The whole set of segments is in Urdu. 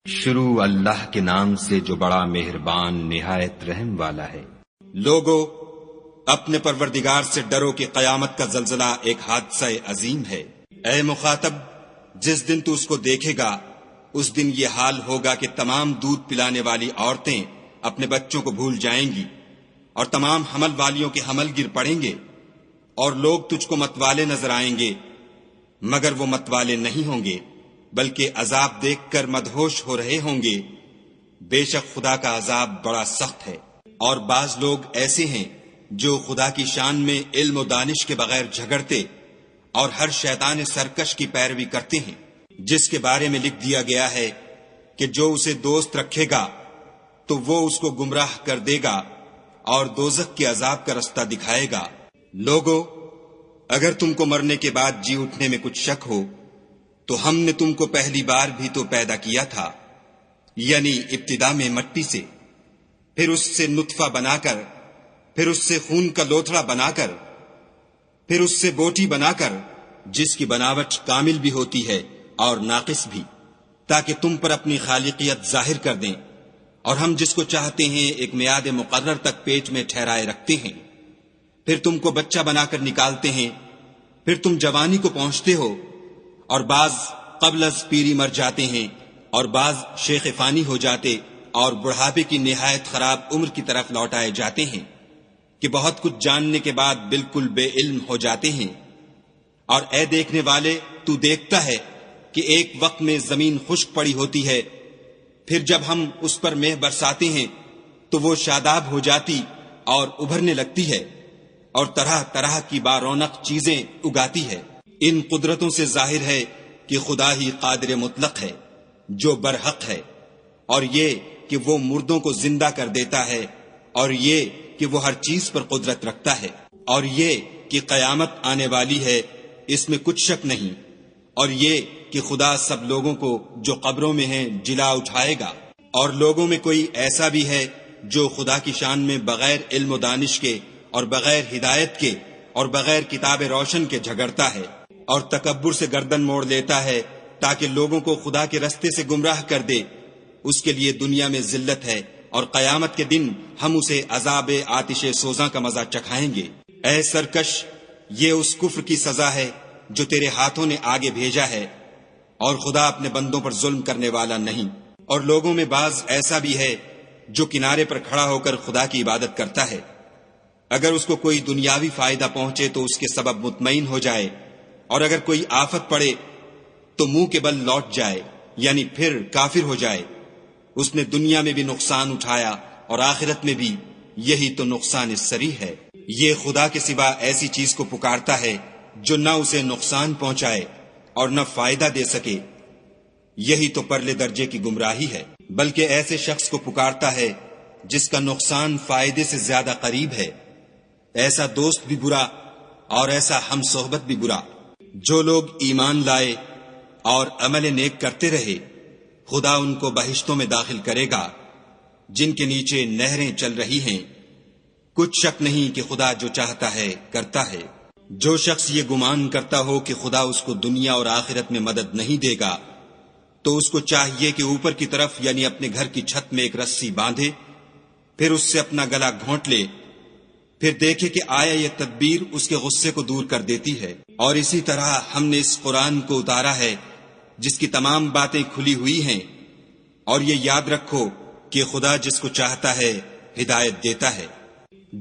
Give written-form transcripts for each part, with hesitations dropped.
شروع اللہ کے نام سے جو بڑا مہربان نہایت رحم والا ہے۔ لوگو اپنے پروردگار سے ڈرو کہ قیامت کا زلزلہ ایک حادثہ عظیم ہے۔ اے مخاطب، جس دن تو اس کو دیکھے گا اس دن یہ حال ہوگا کہ تمام دودھ پلانے والی عورتیں اپنے بچوں کو بھول جائیں گی اور تمام حمل والیوں کے حمل گر پڑیں گے، اور لوگ تجھ کو متوالے نظر آئیں گے مگر وہ متوالے نہیں ہوں گے بلکہ عذاب دیکھ کر مدہوش ہو رہے ہوں گے۔ بے شک خدا کا عذاب بڑا سخت ہے۔ اور بعض لوگ ایسے ہیں جو خدا کی شان میں علم و دانش کے بغیر جھگڑتے اور ہر شیطان سرکش کی پیروی کرتے ہیں، جس کے بارے میں لکھ دیا گیا ہے کہ جو اسے دوست رکھے گا تو وہ اس کو گمراہ کر دے گا اور دوزخ کے عذاب کا رستہ دکھائے گا۔ لوگو اگر تم کو مرنے کے بعد جی اٹھنے میں کچھ شک ہو تو ہم نے تم کو پہلی بار بھی تو پیدا کیا تھا، یعنی ابتدا میں مٹی سے، پھر اس سے نطفہ بنا کر، پھر اس سے خون کا لوتھڑا بنا کر، پھر اس سے بوٹی بنا کر، جس کی بناوٹ کامل بھی ہوتی ہے اور ناقص بھی، تاکہ تم پر اپنی خالقیت ظاہر کر دیں۔ اور ہم جس کو چاہتے ہیں ایک میعاد مقرر تک پیٹ میں ٹھہرائے رکھتے ہیں، پھر تم کو بچہ بنا کر نکالتے ہیں، پھر تم جوانی کو پہنچتے ہو، اور بعض قبل از پیری مر جاتے ہیں، اور بعض شیخ فانی ہو جاتے اور بڑھاپے کی نہایت خراب عمر کی طرف لوٹائے جاتے ہیں کہ بہت کچھ جاننے کے بعد بالکل بے علم ہو جاتے ہیں۔ اور اے دیکھنے والے، تو دیکھتا ہے کہ ایک وقت میں زمین خشک پڑی ہوتی ہے، پھر جب ہم اس پر مہ برساتے ہیں تو وہ شاداب ہو جاتی اور ابھرنے لگتی ہے اور طرح طرح کی بارونق چیزیں اگاتی ہے۔ ان قدرتوں سے ظاہر ہے کہ خدا ہی قادر مطلق ہے جو برحق ہے، اور یہ کہ وہ مردوں کو زندہ کر دیتا ہے، اور یہ کہ وہ ہر چیز پر قدرت رکھتا ہے، اور یہ کہ قیامت آنے والی ہے، اس میں کچھ شک نہیں، اور یہ کہ خدا سب لوگوں کو جو قبروں میں ہیں جلا اٹھائے گا۔ اور لوگوں میں کوئی ایسا بھی ہے جو خدا کی شان میں بغیر علم و دانش کے اور بغیر ہدایت کے اور بغیر کتاب روشن کے جھگڑتا ہے اور تکبر سے گردن موڑ لیتا ہے تاکہ لوگوں کو خدا کے رستے سے گمراہ کر دے، اس کے لیے دنیا میں ذلت ہے، اور قیامت کے دن ہم اسے عذاب آتش سوزاں کا مزہ چکھائیں گے۔ اے سرکش، یہ اس کفر کی سزا ہے جو تیرے ہاتھوں نے آگے بھیجا ہے، اور خدا اپنے بندوں پر ظلم کرنے والا نہیں۔ اور لوگوں میں بعض ایسا بھی ہے جو کنارے پر کھڑا ہو کر خدا کی عبادت کرتا ہے، اگر اس کو کوئی دنیاوی فائدہ پہنچے تو اس کے سبب مطمئن ہو جائے، اور اگر کوئی آفت پڑے تو منہ کے بل لوٹ جائے، یعنی پھر کافر ہو جائے۔ اس نے دنیا میں بھی نقصان اٹھایا اور آخرت میں بھی، یہی تو نقصان سری ہے۔ یہ خدا کے سوا ایسی چیز کو پکارتا ہے جو نہ اسے نقصان پہنچائے اور نہ فائدہ دے سکے، یہی تو پرلے درجے کی گمراہی ہے۔ بلکہ ایسے شخص کو پکارتا ہے جس کا نقصان فائدے سے زیادہ قریب ہے، ایسا دوست بھی برا اور ایسا ہم صحبت بھی برا۔ جو لوگ ایمان لائے اور عمل نیک کرتے رہے، خدا ان کو بہشتوں میں داخل کرے گا جن کے نیچے نہریں چل رہی ہیں۔ کچھ شک نہیں کہ خدا جو چاہتا ہے کرتا ہے۔ جو شخص یہ گمان کرتا ہو کہ خدا اس کو دنیا اور آخرت میں مدد نہیں دے گا تو اس کو چاہیے کہ اوپر کی طرف یعنی اپنے گھر کی چھت میں ایک رسی باندھے، پھر اس سے اپنا گلا گھونٹ لے، پھر دیکھے کہ آیا یہ تدبیر اس کے غصے کو دور کر دیتی ہے۔ اور اسی طرح ہم نے اس قرآن کو اتارا ہے جس کی تمام باتیں کھلی ہوئی ہیں، اور یہ یاد رکھو کہ خدا جس کو چاہتا ہے ہدایت دیتا ہے۔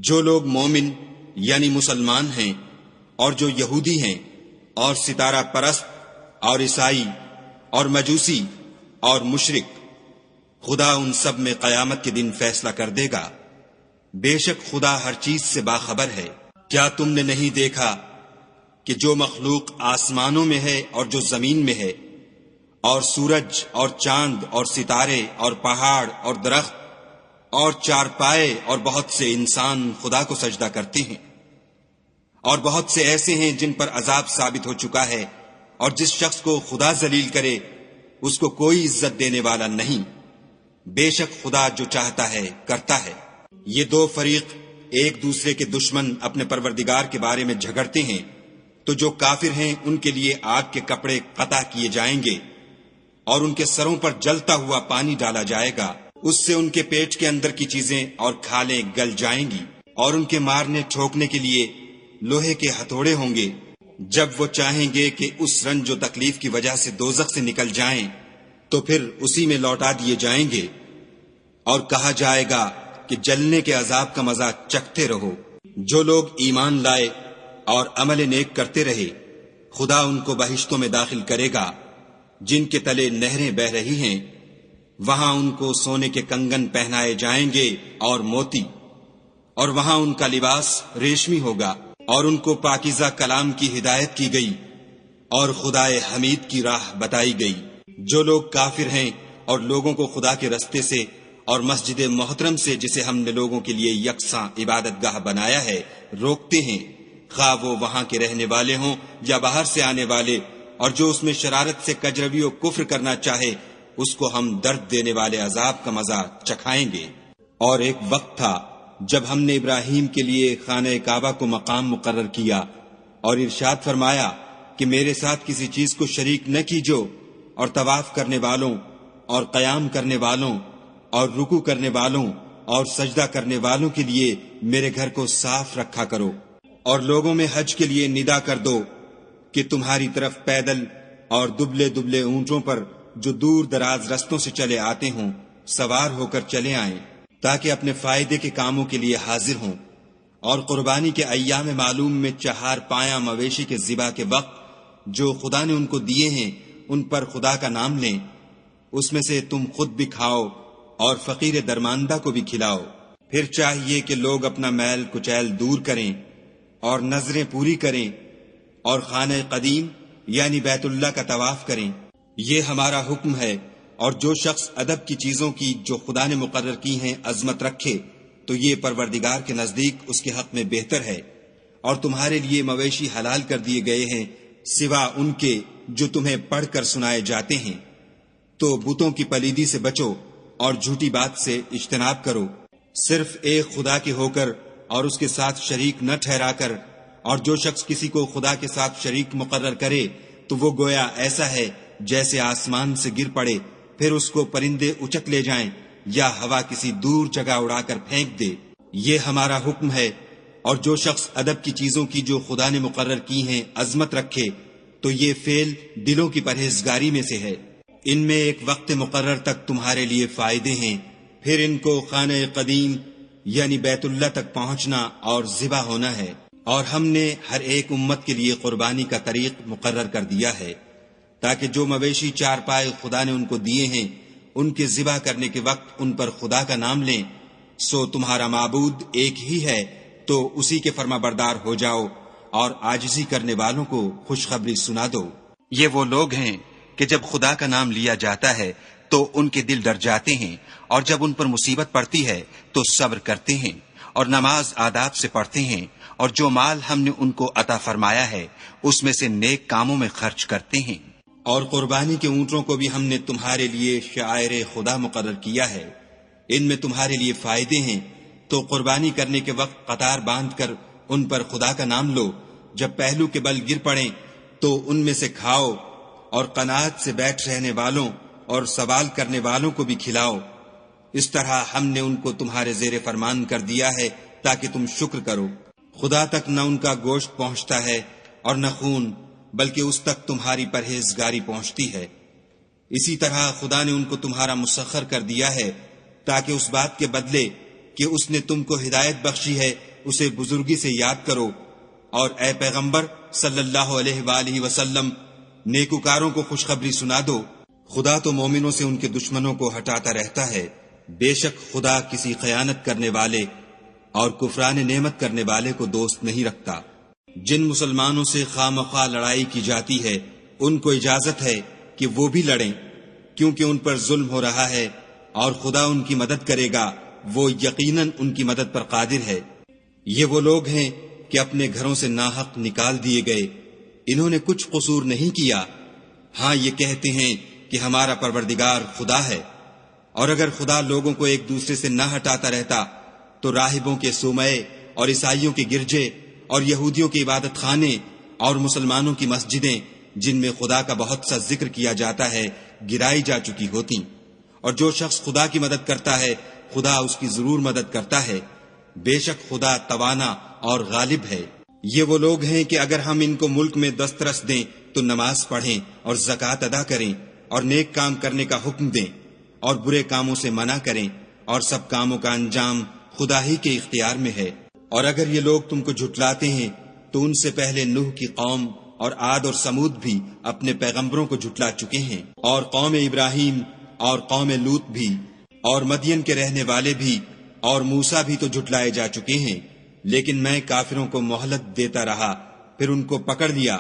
جو لوگ مومن یعنی مسلمان ہیں اور جو یہودی ہیں اور ستارہ پرست اور عیسائی اور مجوسی اور مشرک، خدا ان سب میں قیامت کے دن فیصلہ کر دے گا۔ بے شک خدا ہر چیز سے باخبر ہے۔ کیا تم نے نہیں دیکھا کہ جو مخلوق آسمانوں میں ہے اور جو زمین میں ہے، اور سورج اور چاند اور ستارے اور پہاڑ اور درخت اور چارپائے اور بہت سے انسان خدا کو سجدہ کرتے ہیں، اور بہت سے ایسے ہیں جن پر عذاب ثابت ہو چکا ہے، اور جس شخص کو خدا ذلیل کرے اس کو کوئی عزت دینے والا نہیں۔ بے شک خدا جو چاہتا ہے کرتا ہے۔ یہ دو فریق ایک دوسرے کے دشمن اپنے پروردگار کے بارے میں جھگڑتے ہیں، تو جو کافر ہیں ان کے لیے آگ کے کپڑے قطع کیے جائیں گے، اور ان کے سروں پر جلتا ہوا پانی ڈالا جائے گا، اس سے ان کے پیٹ کے اندر کی چیزیں اور کھالیں گل جائیں گی، اور ان کے مارنے ٹھوکنے کے لیے لوہے کے ہتھوڑے ہوں گے۔ جب وہ چاہیں گے کہ اس رنج و تکلیف کی وجہ سے دوزخ سے نکل جائیں تو پھر اسی میں لوٹا دیے جائیں گے، اور کہا جائے گا کہ جلنے کے عذاب کا مزہ چکھتے رہو۔ جو لوگ ایمان لائے اور عمل نیک کرتے رہے، خدا ان کو بہشتوں میں داخل کرے گا جن کے تلے نہریں بہ رہی ہیں، وہاں ان کو سونے کے کنگن پہنائے جائیں گے اور موتی، اور وہاں ان کا لباس ریشمی ہوگا، اور ان کو پاکیزہ کلام کی ہدایت کی گئی اور خدائے حمید کی راہ بتائی گئی۔ جو لوگ کافر ہیں اور لوگوں کو خدا کے رستے سے اور مسجد محترم سے، جسے ہم نے لوگوں کے لیے یکساں عبادت گاہ بنایا ہے، روکتے ہیں، خواہ وہ وہاں کے رہنے والے ہوں یا باہر سے آنے والے، اور جو اس میں شرارت سے کجروی و کفر کرنا چاہے، اس کو ہم درد دینے والے عذاب کا مزہ چکھائیں گے۔ اور ایک وقت تھا جب ہم نے ابراہیم کے لیے خانہ کعبہ کو مقام مقرر کیا اور ارشاد فرمایا کہ میرے ساتھ کسی چیز کو شریک نہ کیجو، اور طواف کرنے والوں اور قیام کرنے والوں اور رکوع کرنے والوں اور سجدہ کرنے والوں کے لیے میرے گھر کو صاف رکھا کرو، اور لوگوں میں حج کے لیے ندا کر دو کہ تمہاری طرف پیدل اور دبلے دبلے اونٹوں پر جو دور دراز رستوں سے چلے آتے ہوں سوار ہو کر چلے آئیں، تاکہ اپنے فائدے کے کاموں کے لیے حاضر ہوں، اور قربانی کے ایام معلوم میں 4 پایہ مویشی کے ذبح کے وقت جو خدا نے ان کو دیے ہیں ان پر خدا کا نام لیں، اس میں سے تم خود بھی کھاؤ اور فقیر درماندہ کو بھی کھلاؤ۔ پھر چاہیے کہ لوگ اپنا میل کچیل دور کریں اور نظریں پوری کریں اور خانہ قدیم یعنی بیت اللہ کا طواف کریں، یہ ہمارا حکم ہے۔ اور جو شخص ادب کی چیزوں کی جو خدا نے مقرر کی ہیں عظمت رکھے تو یہ پروردگار کے نزدیک اس کے حق میں بہتر ہے۔ اور تمہارے لیے مویشی حلال کر دیے گئے ہیں سوا ان کے جو تمہیں پڑھ کر سنائے جاتے ہیں، تو بتوں کی پلیدی سے بچو اور جھوٹی بات سے اجتناب کرو، صرف ایک خدا کے ہو کر اور اس کے ساتھ شریک نہ ٹھہرا کر۔ اور جو شخص کسی کو خدا کے ساتھ شریک مقرر کرے تو وہ گویا ایسا ہے جیسے آسمان سے گر پڑے، پھر اس کو پرندے اچک لے جائیں یا ہوا کسی دور جگہ اڑا کر پھینک دے۔ یہ ہمارا حکم ہے۔ اور جو شخص ادب کی چیزوں کی جو خدا نے مقرر کی ہیں عظمت رکھے تو یہ فعل دلوں کی پرہیزگاری میں سے ہے۔ ان میں ایک وقت مقرر تک تمہارے لیے فائدے ہیں، پھر ان کو خانہ قدیم یعنی بیت اللہ تک پہنچنا اور ذبح ہونا ہے۔ اور ہم نے ہر ایک امت کے لیے قربانی کا طریق مقرر کر دیا ہے، تاکہ جو مویشی 4 پائے خدا نے ان کو دیے ہیں ان کے ذبح کرنے کے وقت ان پر خدا کا نام لیں۔ سو تمہارا معبود ایک ہی ہے، تو اسی کے فرما بردار ہو جاؤ اور عاجزی کرنے والوں کو خوشخبری سنا دو۔ یہ وہ لوگ ہیں کہ جب خدا کا نام لیا جاتا ہے تو ان کے دل ڈر جاتے ہیں، اور جب ان پر مصیبت پڑتی ہے تو صبر کرتے ہیں اور نماز آداب سے پڑھتے ہیں، اور جو مال ہم نے ان کو عطا فرمایا ہے اس میں سے نیک کاموں میں خرچ کرتے ہیں۔ اور قربانی کے اونٹوں کو بھی ہم نے تمہارے لیے شعائر خدا مقرر کیا ہے، ان میں تمہارے لیے فائدے ہیں، تو قربانی کرنے کے وقت قطار باندھ کر ان پر خدا کا نام لو۔ جب پہلو کے بل گر پڑیں تو ان میں سے کھاؤ، اور قناعت سے بیٹھ رہنے والوں اور سوال کرنے والوں کو بھی کھلاؤ۔ اس طرح ہم نے ان کو تمہارے زیر فرمان کر دیا ہے تاکہ تم شکر کرو۔ خدا تک نہ ان کا گوشت پہنچتا ہے اور نہ خون، بلکہ اس تک تمہاری پرہیزگاری پہنچتی ہے۔ اسی طرح خدا نے ان کو تمہارا مسخر کر دیا ہے تاکہ اس بات کے بدلے کہ اس نے تم کو ہدایت بخشی ہے اسے بزرگی سے یاد کرو۔ اور اے پیغمبر صلی اللہ علیہ وآلہ وسلم، نیکوکاروں کو خوشخبری سنا دو۔ خدا تو مومنوں سے ان کے دشمنوں کو ہٹاتا رہتا ہے، بے شک خدا کسی خیانت کرنے والے اور کفران نعمت کرنے والے کو دوست نہیں رکھتا۔ جن مسلمانوں سے خواہ مخواہ لڑائی کی جاتی ہے ان کو اجازت ہے کہ وہ بھی لڑیں، کیونکہ ان پر ظلم ہو رہا ہے، اور خدا ان کی مدد کرے گا، وہ یقیناً ان کی مدد پر قادر ہے۔ یہ وہ لوگ ہیں کہ اپنے گھروں سے ناحق نکال دیے گئے، انہوں نے کچھ قصور نہیں کیا، ہاں یہ کہتے ہیں کہ ہمارا پروردگار خدا ہے۔ اور اگر خدا لوگوں کو ایک دوسرے سے نہ ہٹاتا رہتا تو راہبوں کے صومعے اور عیسائیوں کے گرجے اور یہودیوں کے عبادت خانے اور مسلمانوں کی مسجدیں جن میں خدا کا بہت سا ذکر کیا جاتا ہے گرائی جا چکی ہوتی، اور جو شخص خدا کی مدد کرتا ہے خدا اس کی ضرور مدد کرتا ہے، بے شک خدا توانا اور غالب ہے۔ یہ وہ لوگ ہیں کہ اگر ہم ان کو ملک میں دسترس دیں تو نماز پڑھیں اور زکوٰۃ ادا کریں اور نیک کام کرنے کا حکم دیں اور برے کاموں سے منع کریں، اور سب کاموں کا انجام خدا ہی کے اختیار میں ہے۔ اور اگر یہ لوگ تم کو جھٹلاتے ہیں تو ان سے پہلے نوح کی قوم اور عاد اور سمود بھی اپنے پیغمبروں کو جھٹلا چکے ہیں، اور قوم ابراہیم اور قوم لوط بھی، اور مدین کے رہنے والے بھی، اور موسیٰ بھی تو جھٹلائے جا چکے ہیں، لیکن میں کافروں کو مہلت دیتا رہا، پھر ان کو پکڑ لیا،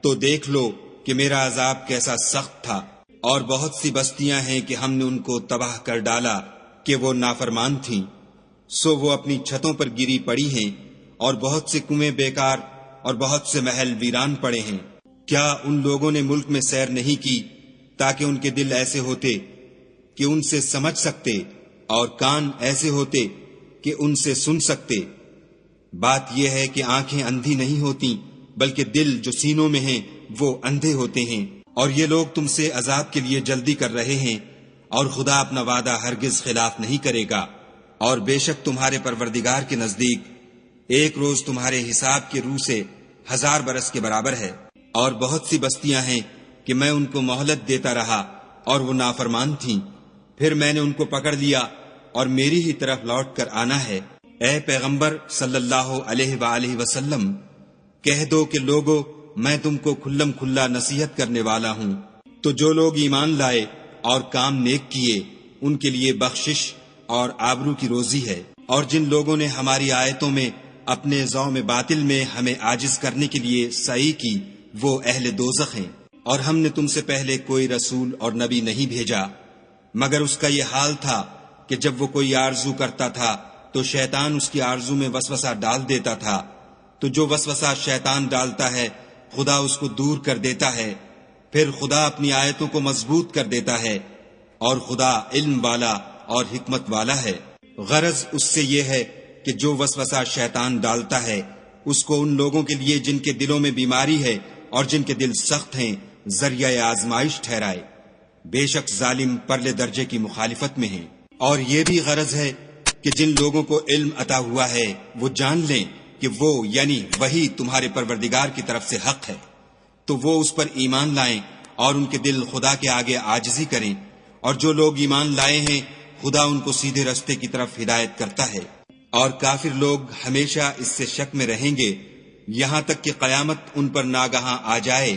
تو دیکھ لو کہ میرا عذاب کیسا سخت تھا۔ اور بہت سی بستیاں ہیں کہ ہم نے ان کو تباہ کر ڈالا کہ وہ نافرمان تھیں، سو وہ اپنی چھتوں پر گری پڑی ہیں، اور بہت سے کنویں بیکار اور بہت سے محل ویران پڑے ہیں۔ کیا ان لوگوں نے ملک میں سیر نہیں کی تاکہ ان کے دل ایسے ہوتے کہ ان سے سمجھ سکتے اور کان ایسے ہوتے کہ ان سے سن سکتے؟ بات یہ ہے کہ آنکھیں اندھی نہیں ہوتی بلکہ دل جو سینوں میں ہیں وہ اندھے ہوتے ہیں۔ اور یہ لوگ تم سے عذاب کے لیے جلدی کر رہے ہیں، اور خدا اپنا وعدہ ہرگز خلاف نہیں کرے گا۔ اور بے شک تمہارے پروردگار کے نزدیک ایک روز تمہارے حساب کے روح سے 1000 برس کے برابر ہے۔ اور بہت سی بستیاں ہیں کہ میں ان کو مہلت دیتا رہا اور وہ نافرمان تھیں، پھر میں نے ان کو پکڑ لیا اور میری ہی طرف لوٹ کر آنا ہے۔ اے پیغمبر صلی اللہ علیہ وآلہ وسلم، کہہ دو کہ لوگو میں تم کو کھلم کھلا نصیحت کرنے والا ہوں، تو جو لوگ ایمان لائے اور کام نیک کیے ان کے لیے بخشش اور آبرو کی روزی ہے، اور جن لوگوں نے ہماری آیتوں میں اپنے ذوم باطل میں ہمیں عاجز کرنے کے لیے سعی کی وہ اہل دوزخ ہیں۔ اور ہم نے تم سے پہلے کوئی رسول اور نبی نہیں بھیجا مگر اس کا یہ حال تھا کہ جب وہ کوئی آرزو کرتا تھا تو شیطان اس کی آرزو میں وسوسہ ڈال دیتا تھا، تو جو وسوسہ شیطان ڈالتا ہے خدا اس کو دور کر دیتا ہے، پھر خدا اپنی آیتوں کو مضبوط کر دیتا ہے، اور خدا علم والا اور حکمت والا ہے۔ غرض اس سے یہ ہے کہ جو وسوسہ شیطان ڈالتا ہے اس کو ان لوگوں کے لیے جن کے دلوں میں بیماری ہے اور جن کے دل سخت ہیں ذریعہ آزمائش ٹھہرائے۔ بے شک ظالم پرلے درجے کی مخالفت میں ہیں۔ اور یہ بھی غرض ہے کہ جن لوگوں کو علم عطا ہوا ہے وہ جان لیں کہ وہ یعنی وہی تمہارے پروردگار کی طرف سے حق ہے، تو وہ اس پر ایمان لائیں اور ان کے دل خدا کے آگے عاجزی کریں، اور جو لوگ ایمان لائے ہیں خدا ان کو سیدھے رستے کی طرف ہدایت کرتا ہے۔ اور کافر لوگ ہمیشہ اس سے شک میں رہیں گے یہاں تک کہ قیامت ان پر ناگہاں آ جائے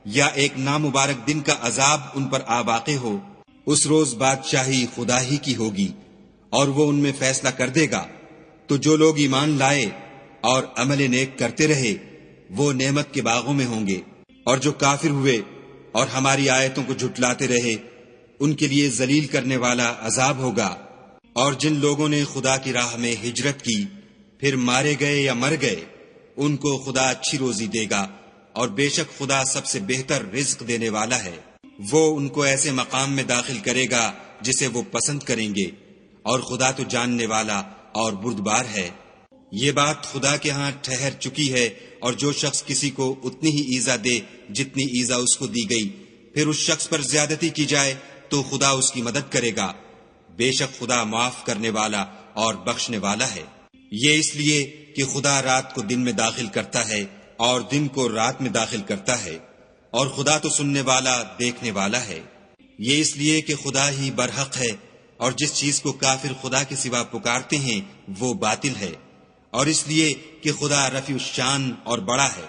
یا ایک نامبارک دن کا عذاب ان پر آ واقع ہو۔ اس روز بادشاہی خدا ہی کی ہوگی اور وہ ان میں فیصلہ کر دے گا۔ تو جو لوگ ایمان لائے اور عمل نیک کرتے رہے وہ نعمت کے باغوں میں ہوں گے، اور جو کافر ہوئے اور ہماری آیتوں کو جھٹلاتے رہے ان کے لیے ذلیل کرنے والا عذاب ہوگا۔ اور جن لوگوں نے خدا کی راہ میں ہجرت کی پھر مارے گئے یا مر گئے ان کو خدا اچھی روزی دے گا، اور بے شک خدا سب سے بہتر رزق دینے والا ہے۔ وہ ان کو ایسے مقام میں داخل کرے گا جسے وہ پسند کریں گے، اور خدا تو جاننے والا اور بردبار ہے۔ یہ بات خدا کے ہاں ٹھہر چکی ہے، اور جو شخص کسی کو اتنی ہی ایذا دے جتنی ایذا اس کو دی گئی پھر اس شخص پر زیادتی کی جائے تو خدا اس کی مدد کرے گا۔ بے شک خدا معاف کرنے والا اور بخشنے والا ہے۔ یہ اس لیے کہ خدا رات کو دن میں داخل کرتا ہے اور دن کو رات میں داخل کرتا ہے، اور خدا تو سننے والا دیکھنے والا ہے۔ یہ اس لیے کہ خدا ہی برحق ہے، اور جس چیز کو کافر خدا کے سوا پکارتے ہیں وہ باطل ہے، اور اس لیے کہ خدا رفیع الشان اور بڑا ہے۔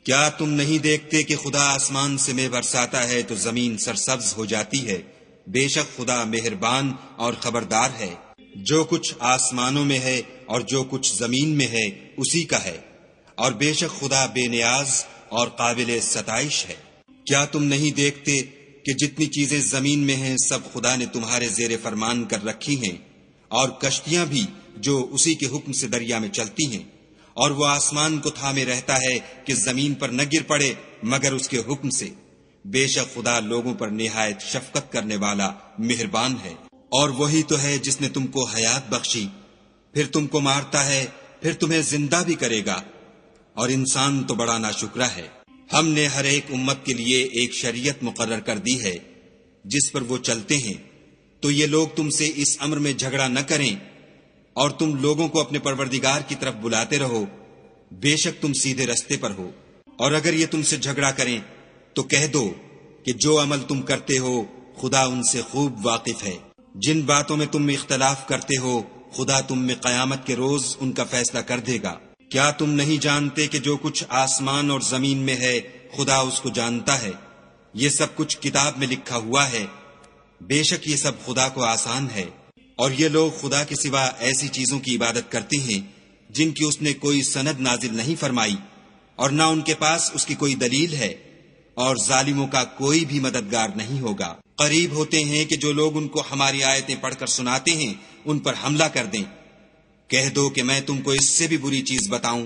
کیا تم نہیں دیکھتے کہ خدا آسمان سے مے برساتا ہے تو زمین سرسبز ہو جاتی ہے؟ بے شک خدا مہربان اور خبردار ہے۔ جو کچھ آسمانوں میں ہے اور جو کچھ زمین میں ہے اسی کا ہے، اور بے شک خدا بے نیاز اور قابل ستائش ہے۔ کیا تم نہیں دیکھتے کہ جتنی چیزیں زمین میں ہیں سب خدا نے تمہارے زیر فرمان کر رکھی ہیں، اور کشتیاں بھی جو اسی کے حکم سے دریا میں چلتی ہیں، اور وہ آسمان کو تھامے رہتا ہے کہ زمین پر نہ گر پڑے مگر اس کے حکم سے۔ بے شک خدا لوگوں پر نہایت شفقت کرنے والا مہربان ہے۔ اور وہی تو ہے جس نے تم کو حیات بخشی، پھر تم کو مارتا ہے، پھر تمہیں زندہ بھی کرے گا، اور انسان تو بڑا ناشکرا ہے۔ ہم نے ہر ایک امت کے لیے ایک شریعت مقرر کر دی ہے، جس پر وہ چلتے ہیں، تو یہ لوگ تم سے اس امر میں جھگڑا نہ کریں اور تم لوگوں کو اپنے پروردگار کی طرف بلاتے رہو، بے شک تم سیدھے رستے پر ہو۔ اور اگر یہ تم سے جھگڑا کریں تو کہہ دو کہ جو عمل تم کرتے ہو خدا ان سے خوب واقف ہے۔ جن باتوں میں تم اختلاف کرتے ہو خدا تم میں قیامت کے روز ان کا فیصلہ کر دے گا۔ کیا تم نہیں جانتے کہ جو کچھ آسمان اور زمین میں ہے خدا اس کو جانتا ہے؟ یہ سب کچھ کتاب میں لکھا ہوا ہے، بے شک یہ سب خدا کو آسان ہے۔ اور یہ لوگ خدا کے سوا ایسی چیزوں کی عبادت کرتے ہیں جن کی اس نے کوئی سند نازل نہیں فرمائی اور نہ ان کے پاس اس کی کوئی دلیل ہے، اور ظالموں کا کوئی بھی مددگار نہیں ہوگا۔ قریب ہوتے ہیں کہ جو لوگ ان کو ہماری آیتیں پڑھ کر سناتے ہیں ان پر حملہ کر دیں۔ کہہ دو کہ میں تم کو اس سے بھی بری چیز بتاؤں،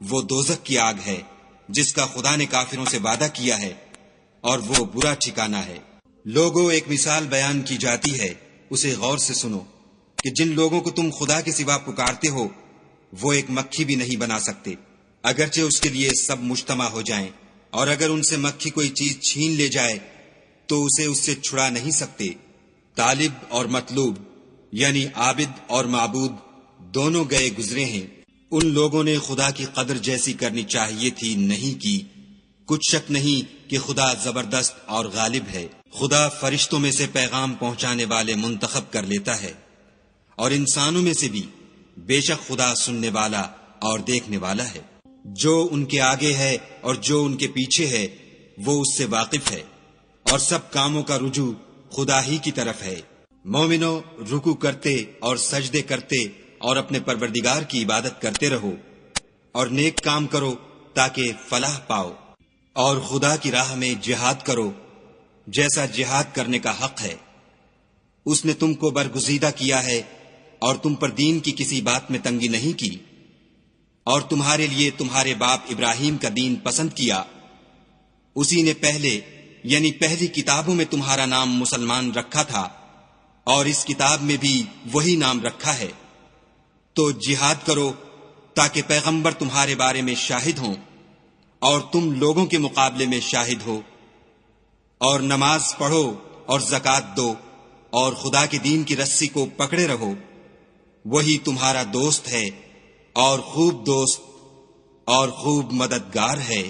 وہ دوزخ کی آگ ہے جس کا خدا نے کافروں سے وعدہ کیا ہے، اور وہ برا ٹھکانہ ہے۔ لوگوں، ایک مثال بیان کی جاتی ہے، اسے غور سے سنو کہ جن لوگوں کو تم خدا کے سوا پکارتے ہو وہ ایک مکھی بھی نہیں بنا سکتے، اگرچہ اس کے لیے سب مجتمع ہو جائیں، اور اگر ان سے مکھی کوئی چیز چھین لے جائے تو اسے اس سے چھڑا نہیں سکتے۔ طالب اور مطلوب یعنی عابد اور معبود دونوں گئے گزرے ہیں۔ ان لوگوں نے خدا کی قدر جیسی کرنی چاہیے تھی، نہیں کی۔ کچھ شک نہیں کہ خدا زبردست اور غالب ہے۔ خدا فرشتوں میں سے پیغام پہنچانے والے منتخب کر لیتا ہے، اور انسانوں میں سے بھی، بے شک خدا سننے والا اور دیکھنے والا ہے۔ جو ان کے آگے ہے اور جو ان کے پیچھے ہے وہ اس سے واقف ہے، اور سب کاموں کا رجوع خدا ہی کی طرف ہے۔ مومنو، رکوع کرتے اور سجدے کرتے اور اپنے پروردگار کی عبادت کرتے رہو، اور نیک کام کرو تاکہ فلاح پاؤ، اور خدا کی راہ میں جہاد کرو جیسا جہاد کرنے کا حق ہے۔ اس نے تم کو برگزیدہ کیا ہے اور تم پر دین کی کسی بات میں تنگی نہیں کی، اور تمہارے لیے تمہارے باپ ابراہیم کا دین پسند کیا۔ اسی نے پہلے یعنی پہلی کتابوں میں تمہارا نام مسلمان رکھا تھا، اور اس کتاب میں بھی وہی نام رکھا ہے۔ تو جہاد کرو تاکہ پیغمبر تمہارے بارے میں شاہد ہوں اور تم لوگوں کے مقابلے میں شاہد ہو، اور نماز پڑھو اور زکوٰۃ دو، اور خدا کے دین کی رسی کو پکڑے رہو، وہی تمہارا دوست ہے اور خوب دوست اور خوب مددگار ہے۔